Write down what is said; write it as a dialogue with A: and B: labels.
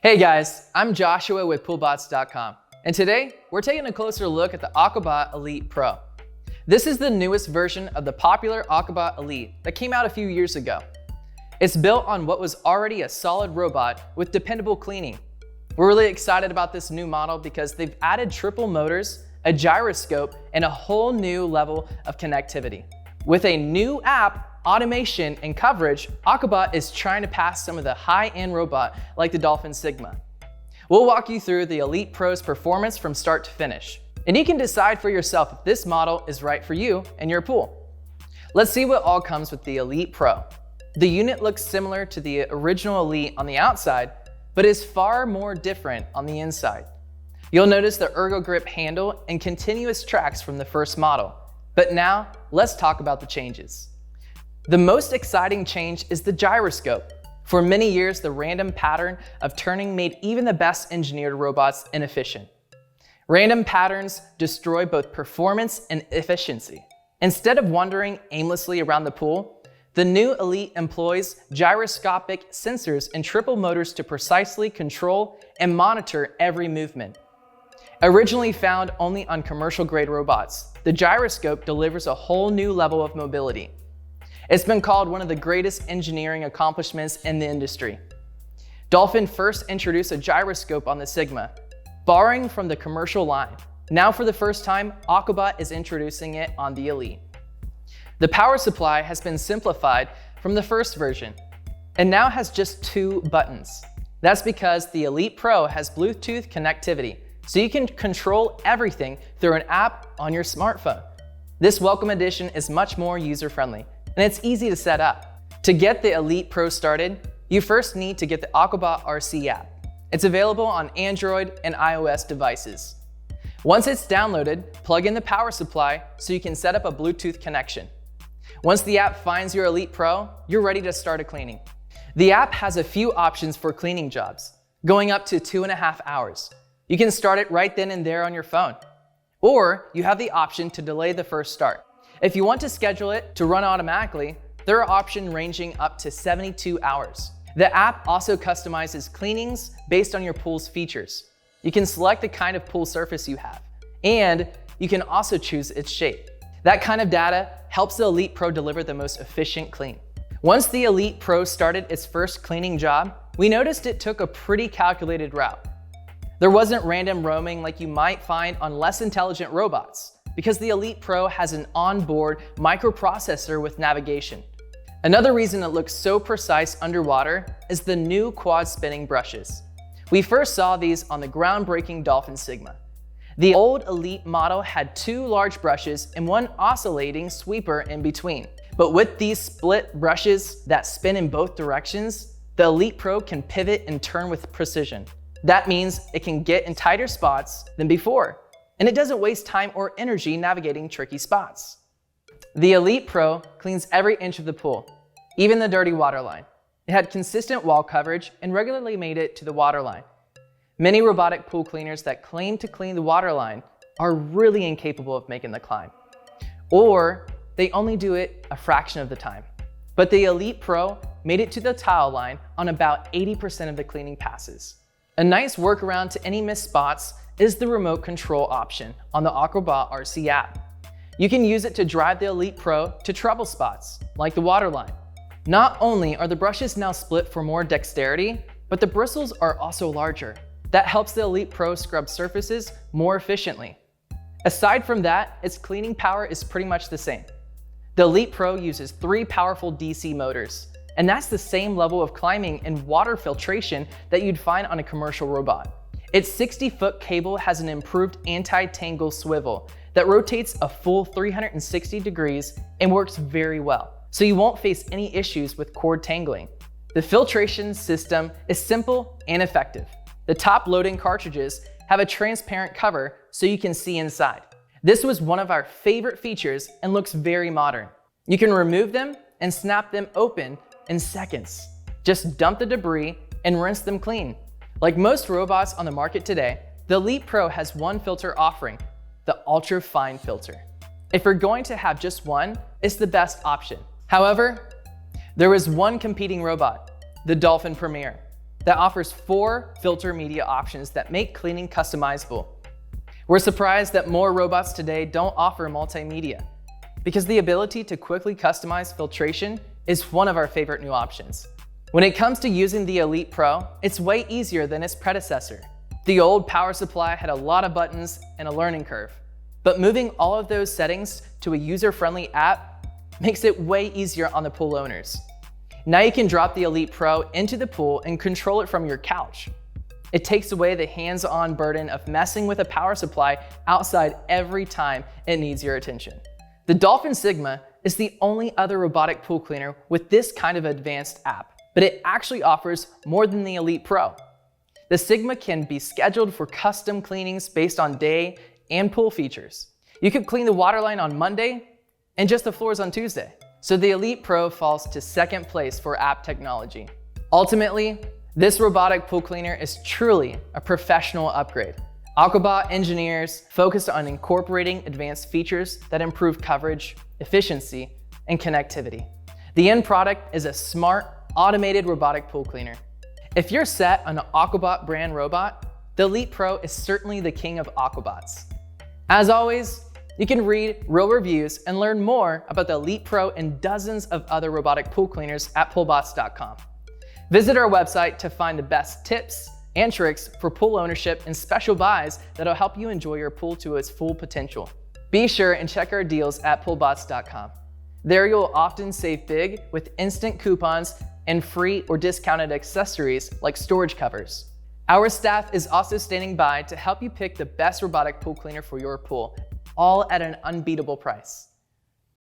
A: Hey guys, I'm Joshua with PoolBots.com, and today we're taking a closer look at the Aquabot Elite Pro. This is the newest version of the popular Aquabot Elite that came out a few years ago. It's built on what was already a solid robot with dependable cleaning. We're really excited about this new model because they've added triple motors, a gyroscope, and a whole new level of connectivity. With a new app, automation, and coverage, Aquabot is trying to pass some of the high-end robot like the Dolphin Sigma. We'll walk you through the Elite Pro's performance from start to finish, and you can decide for yourself if this model is right for you and your pool. Let's see what all comes with the Elite Pro. The unit looks similar to the original Elite on the outside, but is far more different on the inside. You'll notice the ergo grip handle and continuous tracks from the first model. But now, let's talk about the changes. The most exciting change is the gyroscope. For many years, the random pattern of turning made even the best engineered robots inefficient. Random patterns destroy both performance and efficiency. Instead of wandering aimlessly around the pool, the new Elite employs gyroscopic sensors and triple motors to precisely control and monitor every movement. Originally found only on commercial-grade robots, the gyroscope delivers a whole new level of mobility. It's been called one of the greatest engineering accomplishments in the industry. Dolphin first introduced a gyroscope on the Sigma, borrowing from the commercial line. Now for the first time, Aquabot is introducing it on the Elite. The power supply has been simplified from the first version and now has just 2 buttons. That's because the Elite Pro has Bluetooth connectivity, so you can control everything through an app on your smartphone. This welcome addition is much more user-friendly, and it's easy to set up. To get the Elite Pro started, you first need to get the Aquabot RC app. It's available on Android and iOS devices. Once it's downloaded, plug in the power supply so you can set up a Bluetooth connection. Once the app finds your Elite Pro, you're ready to start a cleaning. The app has a few options for cleaning jobs, going up to 2.5 hours. You can start it right then and there on your phone. Or you have the option to delay the first start. If you want to schedule it to run automatically, there are options ranging up to 72 hours. The app also customizes cleanings based on your pool's features. You can select the kind of pool surface you have, and you can also choose its shape. That kind of data helps the Elite Pro deliver the most efficient clean. Once the Elite Pro started its first cleaning job, we noticed it took a pretty calculated route. There wasn't random roaming like you might find on less intelligent robots, because the Elite Pro has an onboard microprocessor with navigation. Another reason it looks so precise underwater is the new quad spinning brushes. We first saw these on the groundbreaking Dolphin Sigma. The old Elite model had 2 large brushes and 1 oscillating sweeper in between. But with these split brushes that spin in both directions, the Elite Pro can pivot and turn with precision. That means it can get in tighter spots than before, and it doesn't waste time or energy navigating tricky spots. The Elite Pro cleans every inch of the pool, even the dirty water line. It had consistent wall coverage and regularly made it to the water line. Many robotic pool cleaners that claim to clean the water line are really incapable of making the climb, or they only do it a fraction of the time. But the Elite Pro made it to the tile line on about 80% of the cleaning passes. A nice workaround to any missed spots is the remote control option on the Aquabot RC app. You can use it to drive the Elite Pro to trouble spots, like the water line. Not only are the brushes now split for more dexterity, but the bristles are also larger. That helps the Elite Pro scrub surfaces more efficiently. Aside from that, its cleaning power is pretty much the same. The Elite Pro uses 3 powerful DC motors, and that's the same level of climbing and water filtration that you'd find on a commercial robot. Its 60-foot cable has an improved anti-tangle swivel that rotates a full 360 degrees and works very well, so you won't face any issues with cord tangling. The filtration system is simple and effective. The top loading cartridges have a transparent cover so you can see inside. This was one of our favorite features and looks very modern. You can remove them and snap them open in seconds. Just dump the debris and rinse them clean. Like most robots on the market today, the Elite Pro has 1 filter offering, the ultra fine filter. If you're going to have just one, it's the best option. However, there is one competing robot, the Dolphin Premier. that offers 4 filter media options that make cleaning customizable. We're surprised that more robots today don't offer multimedia, because the ability to quickly customize filtration is one of our favorite new options. When it comes to using the Elite Pro, it's way easier than its predecessor. The old power supply had a lot of buttons and a learning curve, but moving all of those settings to a user-friendly app makes it way easier on the pool owners. Now you can drop the Elite Pro into the pool and control it from your couch. It takes away the hands-on burden of messing with a power supply outside every time it needs your attention. The Dolphin Sigma is the only other robotic pool cleaner with this kind of advanced app, but it actually offers more than the Elite Pro. The Sigma can be scheduled for custom cleanings based on day and pool features. You could clean the water line on Monday and just the floors on Tuesday. So the Elite Pro falls to second place for app technology. Ultimately, this robotic pool cleaner is truly a professional upgrade. Aquabot engineers focused on incorporating advanced features that improve coverage, efficiency, and connectivity. The end product is a smart, automated robotic pool cleaner. If you're set on an Aquabot brand robot, the Elite Pro is certainly the king of Aquabots. As always, you can read real reviews and learn more about the Elite Pro and dozens of other robotic pool cleaners at PoolBots.com. Visit our website to find the best tips and tricks for pool ownership and special buys that'll help you enjoy your pool to its full potential. Be sure and check our deals at PoolBots.com. There you'll often save big with instant coupons and free or discounted accessories like storage covers. Our staff is also standing by to help you pick the best robotic pool cleaner for your pool, all at an unbeatable price.